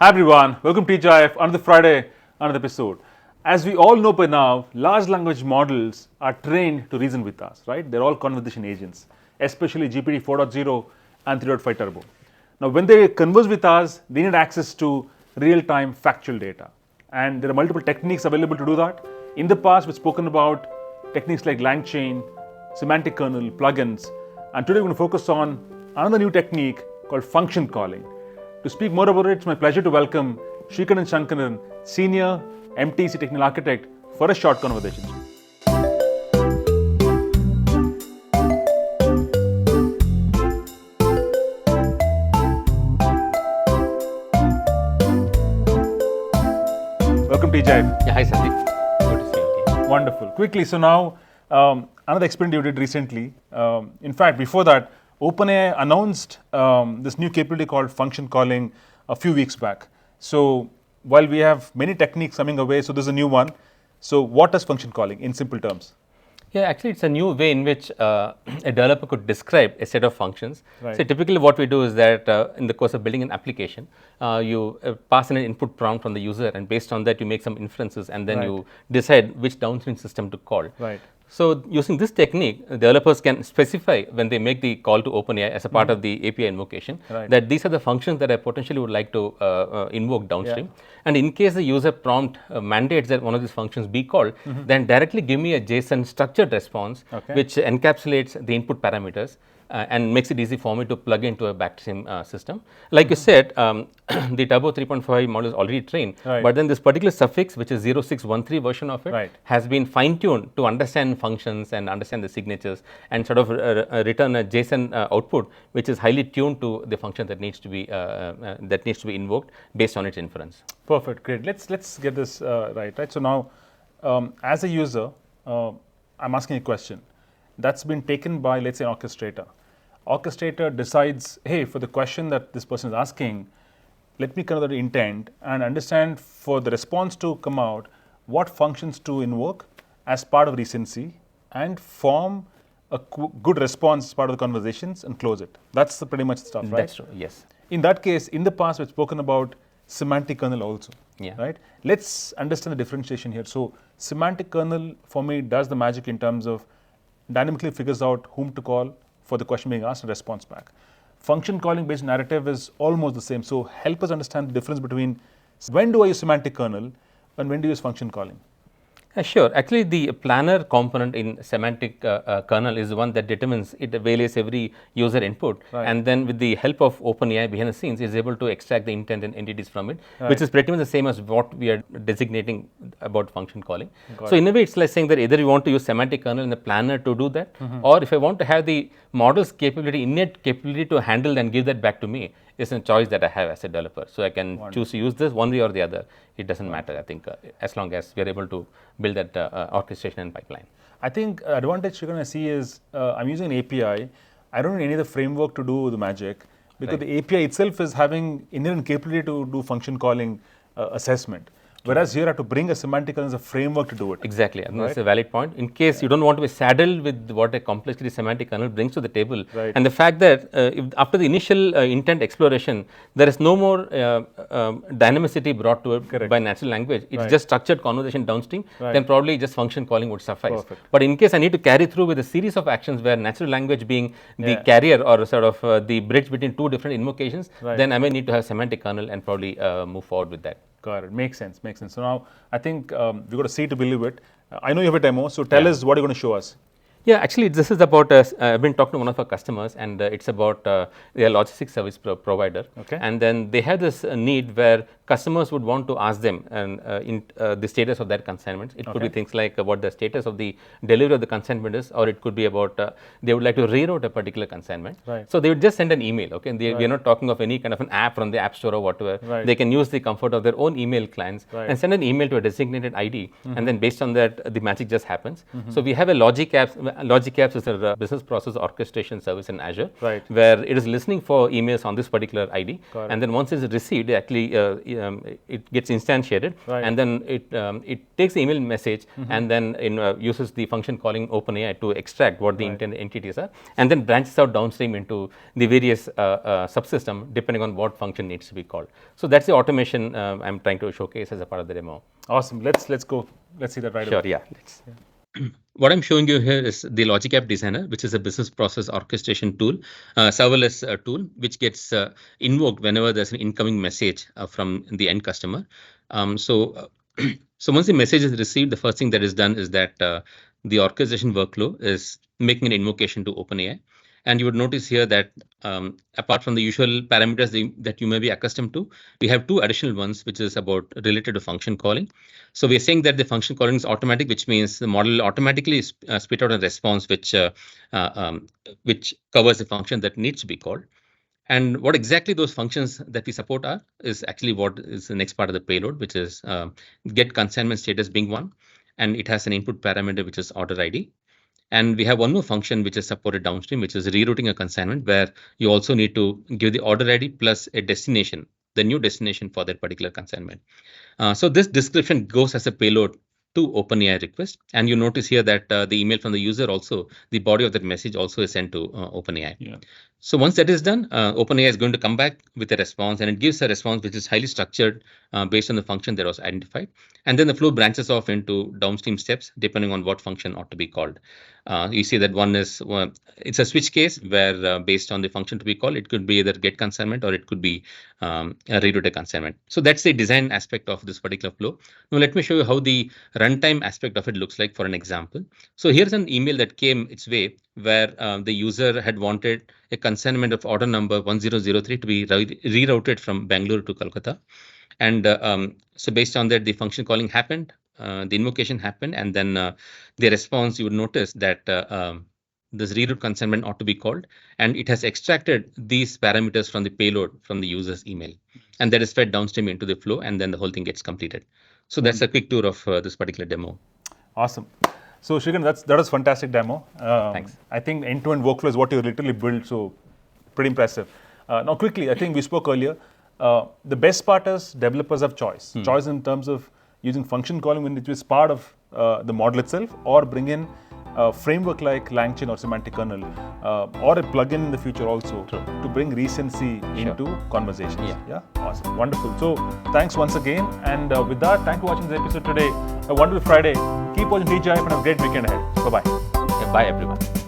Hi everyone, welcome to TGIF, another Friday, another episode. As we all know by now, large language models are trained to reason with us, right? They're all conversation agents, especially GPT 4.0 and 3.5 Turbo. Now, when they converse with us, they need access to real-time factual data. And there are multiple techniques available to do that. In the past, we've spoken about techniques like LangChain, semantic kernel, plugins, and today we're going to focus on another new technique called function calling. To speak more about it, it's my pleasure to welcome Srikaran Shankaran, Senior MTC Technical Architect, for a short conversation. Welcome to TGIF. Yeah, hi Sandeep. Good to see you again. Wonderful. Quickly, so now another experiment you did recently. In fact, before that, OpenAI announced this new capability called function calling a few weeks back. So while we have many techniques coming away, so this is a new one. So what is function calling in simple terms? Yeah, actually it's a new way in which a developer could describe a set of functions. Right. So typically what we do is that in the course of building an application, you pass in an input prompt from the user, and based on that you make some inferences, and then Right. you decide which downstream system to call. Right. So using this technique, developers can specify when they make the call to OpenAI as a part of the API invocation, Right. that these are the functions that I potentially would like to invoke downstream. And in case the user prompt mandates that one of these functions be called, then directly give me a JSON structured response, which encapsulates the input parameters and makes it easy for me to plug into a backstream system. Like you said, the Turbo 3.5 model is already trained, Right. but then this particular suffix, which is 0613 version of it, Right. has been fine-tuned to understand functions and understand the signatures and sort of return a JSON output, which is highly tuned to the function that needs to be invoked based on its inference. Perfect. Great. Let's get this right. So now, as a user, I'm asking a question that's been taken by, let's say, an orchestrator. Orchestrator decides, hey, for the question that this person is asking, let me convert the intent and understand for the response to come out what functions to invoke as part of recency and form a good response as part of the conversations and close it. That's the pretty much stuff, right? That's true. Yes. In that case, in the past, we've spoken about semantic kernel also, Yeah. right? Let's understand the differentiation here. So semantic kernel for me does the magic in terms of dynamically figures out whom to call for the question being asked and response back. Function calling based narrative is almost the same. So help us understand the difference between when do I use semantic kernel and when do I use function calling? Sure. Actually, the planner component in semantic kernel is the one that determines, it evaluates every user input, Right. and then with the help of OpenAI behind the scenes is able to extract the intent and entities from it, Right. which is pretty much the same as what we are designating about function calling. Got So it. in a way, it's like saying that either you want to use semantic kernel in the planner to do that, or if I want to have the model's capability, innate capability to handle and give that back to me, is a choice that I have as a developer. So I can choose to use this one way or the other. It doesn't matter, I think, as long as we are able to build that orchestration and pipeline. I think advantage you're going to see is I'm using an API. I don't need any other framework to do the magic because Right. the API itself is having inherent capability to do function calling assessment. Whereas here I have to bring a semantic kernel as a framework to do it. Exactly, and that's Right. a valid point. In case you don't want to be saddled with what a complexity semantic kernel brings to the table, Right. and the fact that if after the initial intent exploration, there is no more dynamicity brought to it Correct. by natural language, it's Right. just structured conversation downstream, Right. then probably just function calling would suffice. Perfect. But in case I need to carry through with a series of actions where natural language being the Yeah. carrier or sort of the bridge between two different invocations, Right. then I may need to have semantic kernel and probably move forward with that. Got it. Makes sense. Makes sense. So now I think we've got to see to believe it. I know you have a demo, so tell Yeah. us what you're going to show us. Yeah, actually, this is about, I've been talking to one of our customers, and it's about their logistics service provider. Okay. And then they have this need where customers would want to ask them the status of their consignments. It could be Okay. things like what the status of the delivery of the consignment is, or it could be about they would like to reroute a particular consignment. Right. So they would just send an email. Okay, and we Right. are not talking of any kind of an app from the app store or whatever. Right. They can use the comfort of their own email clients Right. and send an email to a designated ID, and then based on that, the magic just happens. So we have a logic app Logic Apps is a business process orchestration service in Azure, Right. where it is listening for emails on this particular ID, Got and then once it's received, actually it gets instantiated, Right. and then it takes the email message and then uses the function calling OpenAI to extract what the intended entities are, and then branches out downstream into the various subsystem depending on what function needs to be called. So that's the automation I'm trying to showcase as a part of the demo. Awesome. Let's go. Let's see that right Sure. away. Yeah. Let's. What I'm showing you here is the Logic App Designer, which is a business process orchestration tool, serverless tool, which gets invoked whenever there's an incoming message from the end customer. So once the message is received, the first thing that is done is that the orchestration workflow is making an invocation to OpenAI. And you would notice here that apart from the usual parameters that you may be accustomed to, we have two additional ones, which is about related to function calling. So we're saying that the function calling is automatic, which means the model automatically spit out a response which covers the function that needs to be called. And what exactly those functions that we support are is actually what is the next part of the payload, which is get consignment status being one, and it has an input parameter which is order ID. And we have one more function which is supported downstream, which is rerouting a consignment, where you also need to give the order ID plus a destination, the new destination for that particular consignment. So this description goes as a payload to OpenAI request. And you notice here that the email from the user also, the body of that message also is sent to OpenAI. Yeah. So once that is done, OpenAI is going to come back with a response, and it gives a response which is highly structured based on the function that was identified. And then the flow branches off into downstream steps depending on what function ought to be called. You see that one is, it's a switch case where based on the function to be called, it could be either get consignment or it could be reroute a consignment. So that's the design aspect of this particular flow. Now let me show you how the runtime aspect of it looks like for an example. So here's an email that came its way where the user had wanted a consignment of order number 1003 to be rerouted from Bangalore to Kolkata. And so based on that, the function calling happened, the invocation happened, and then the response, you would notice that this reroute consignment ought to be called, and it has extracted these parameters from the payload from the user's email, and that is fed downstream into the flow, and then the whole thing gets completed. So that's a quick tour of this particular demo. Awesome. So Srikanth, that was a fantastic demo. Thanks. I think end-to-end workflow is what you literally built, so pretty impressive. Now quickly, I think we spoke earlier, the best part is developers have choice. Choice in terms of using function calling, which is part of the model itself, or bring in a framework like LangChain or semantic kernel, or a plugin in the future also to bring recency into conversations. Yeah, awesome, wonderful. So thanks once again, and with that, thank you for watching this episode today. A wonderful Friday. Keep watching TGIF and have a great weekend ahead. Bye-bye. Bye everyone.